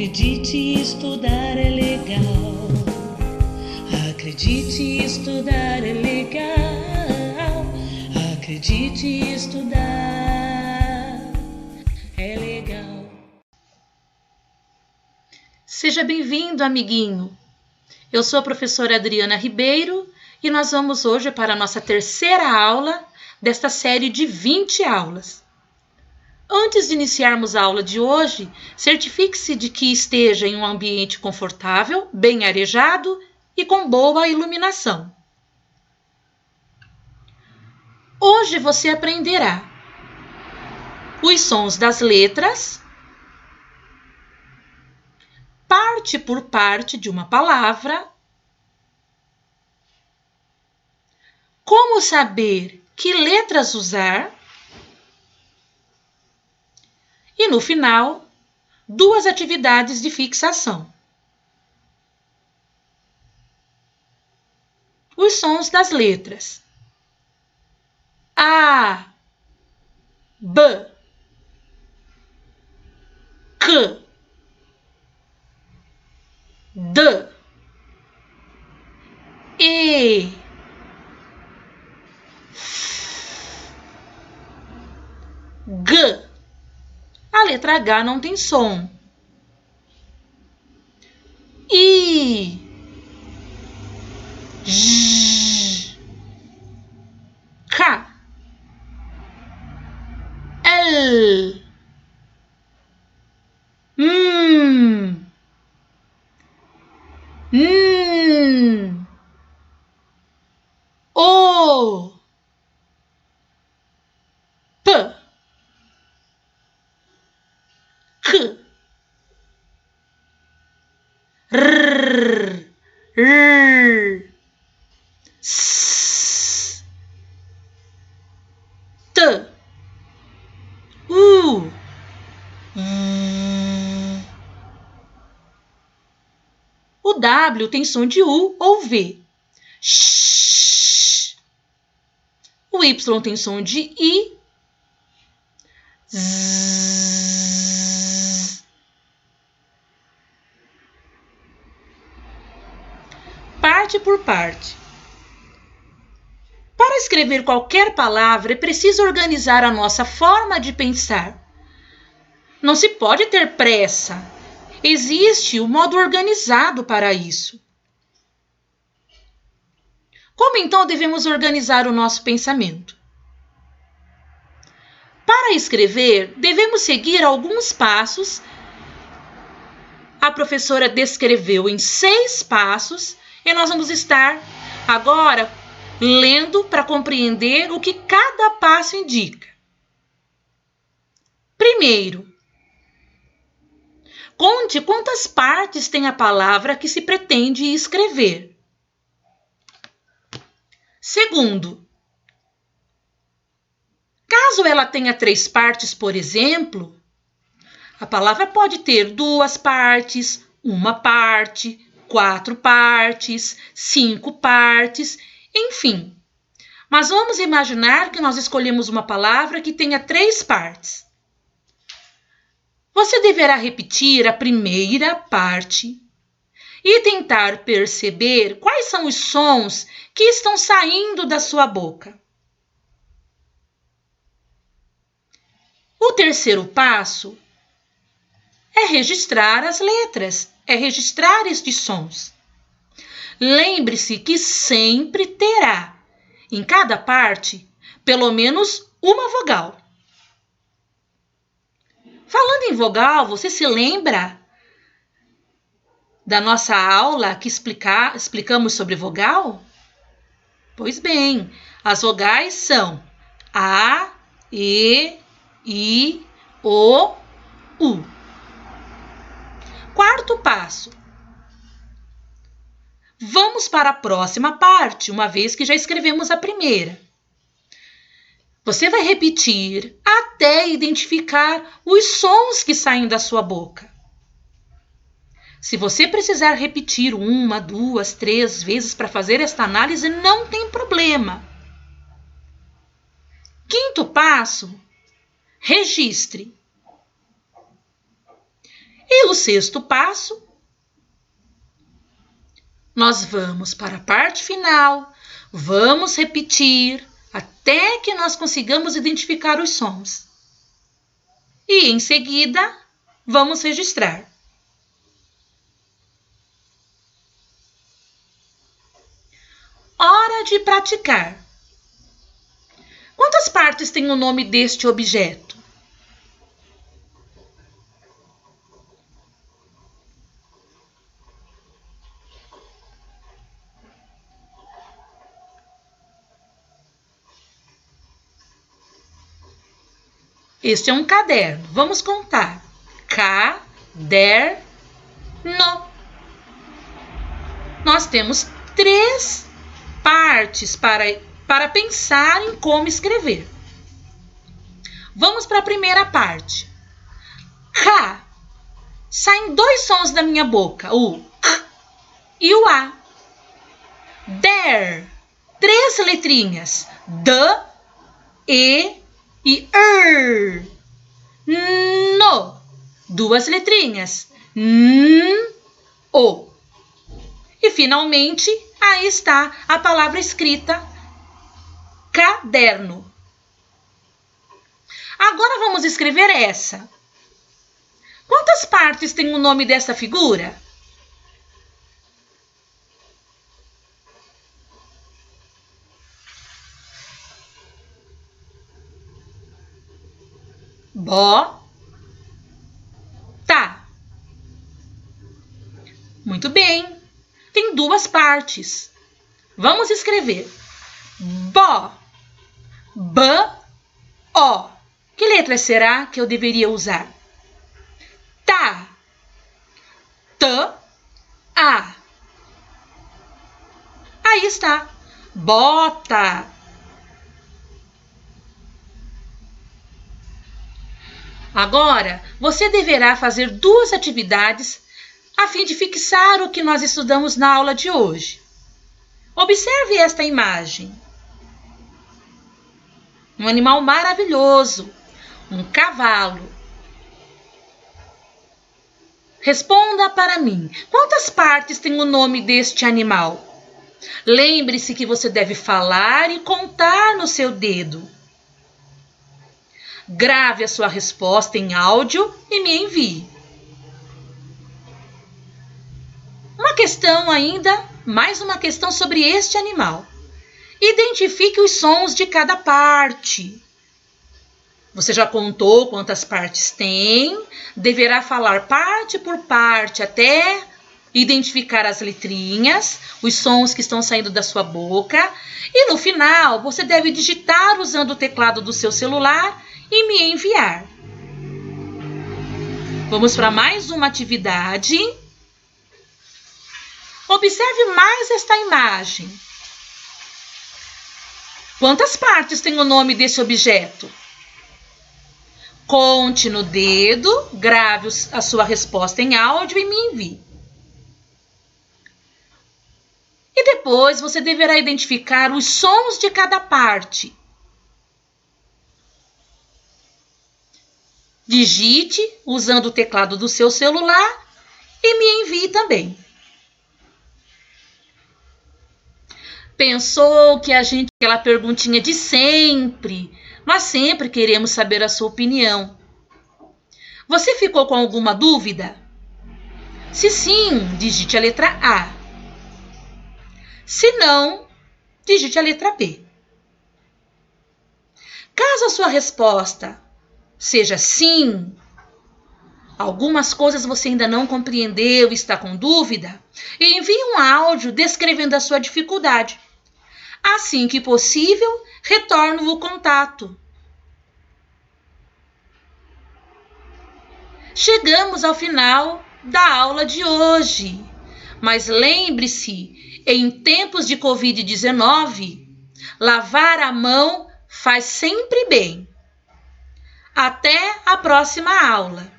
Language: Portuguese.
Acredite, estudar é legal. Acredite, estudar é legal. Acredite, estudar é legal. Seja bem-vindo, amiguinho. Eu sou a professora Adriana Ribeiro e nós vamos hoje para a nossa terceira aula desta série de 20 aulas. Antes de iniciarmos a aula de hoje, certifique-se de que esteja em um ambiente confortável, bem arejado e com boa iluminação. Hoje você aprenderá os sons das letras, parte por parte de uma palavra, como saber que letras usar e, no final, 2 atividades de fixação. Os sons das letras: A, B, Q, D, E, F, G. A letra H não tem som. I, J, K, L, M, N, O, P, Q, R, R, S, T, U, V. O W tem som de U ou V. Sh. O Y tem som de I. Z. Parte por parte. Para escrever qualquer palavra, é preciso organizar a nossa forma de pensar. Não se pode ter pressa. Existe um modo organizado para isso. Como então devemos organizar o nosso pensamento? Para escrever, devemos seguir alguns passos. A professora descreveu em 6 passos e nós vamos estar agora lendo para compreender o que cada passo indica. Primeiro, conte quantas partes tem a palavra que se pretende escrever. Segundo, caso ela tenha 3 partes, por exemplo, a palavra pode ter 2 partes, 1 parte, 4 partes, 5 partes, enfim. Mas vamos imaginar que nós escolhemos uma palavra que tenha 3 partes. Você deverá repetir a primeira parte e tentar perceber quais são os sons que estão saindo da sua boca. O terceiro passo é registrar as letras, é registrar estes sons. Lembre-se que sempre terá, em cada parte, pelo menos uma vogal. Falando em vogal, você se lembra da nossa aula que explicamos sobre vogal? Pois bem, as vogais são A, E, I, O, U. Quarto passo. Vamos para a próxima parte, uma vez que já escrevemos a primeira. Você vai repetir até identificar os sons que saem da sua boca. Se você precisar repetir 1, 2, 3 vezes para fazer esta análise, não tem problema. Quinto passo, registre. E o sexto passo, nós vamos para a parte final, vamos repetir até que nós consigamos identificar os sons. E em seguida, vamos registrar. Hora de praticar. Quantas partes tem o nome deste objeto? Este é um caderno. Vamos contar. Caderno. Nós temos 3 partes para pensar em como escrever. Vamos para a primeira parte. K. Saem 2 sons da minha boca, o K e o A. Der. 3 letrinhas, D, E e R. No. 2 letrinhas, N, O. E finalmente, aí está a palavra escrita caderno. Agora vamos escrever essa. Quantas partes tem o nome dessa figura? Bota. Muito bem. Tem 2 partes. Vamos escrever. Bó. B, O. Que letra será que eu deveria usar? Tá. T, A. Aí está. Bota. Agora, você deverá fazer 2 atividades a fim de fixar o que nós estudamos na aula de hoje. Observe esta imagem. Um animal maravilhoso, um cavalo. Responda para mim, quantas partes tem o nome deste animal? Lembre-se que você deve falar e contar no seu dedo. Grave a sua resposta em áudio e me envie. Mais uma questão sobre este animal. Identifique os sons de cada parte. Você já contou quantas partes tem, deverá falar parte por parte até identificar as letrinhas, os sons que estão saindo da sua boca. E no final, você deve digitar usando o teclado do seu celular e me enviar. Vamos para mais uma atividade. Observe mais esta imagem. Quantas partes tem o nome desse objeto? Conte no dedo, grave a sua resposta em áudio e me envie. E depois você deverá identificar os sons de cada parte. Digite usando o teclado do seu celular e me envie também. Pensou que aquela perguntinha de sempre, nós sempre queremos saber a sua opinião. Você ficou com alguma dúvida? Se sim, digite a letra A. Se não, digite a letra B. Caso a sua resposta seja sim, algumas coisas você ainda não compreendeu e está com dúvida, envie um áudio descrevendo a sua dificuldade. Assim que possível, retorno o contato. Chegamos ao final da aula de hoje. Mas lembre-se, em tempos de Covid-19, lavar a mão faz sempre bem. Até a próxima aula.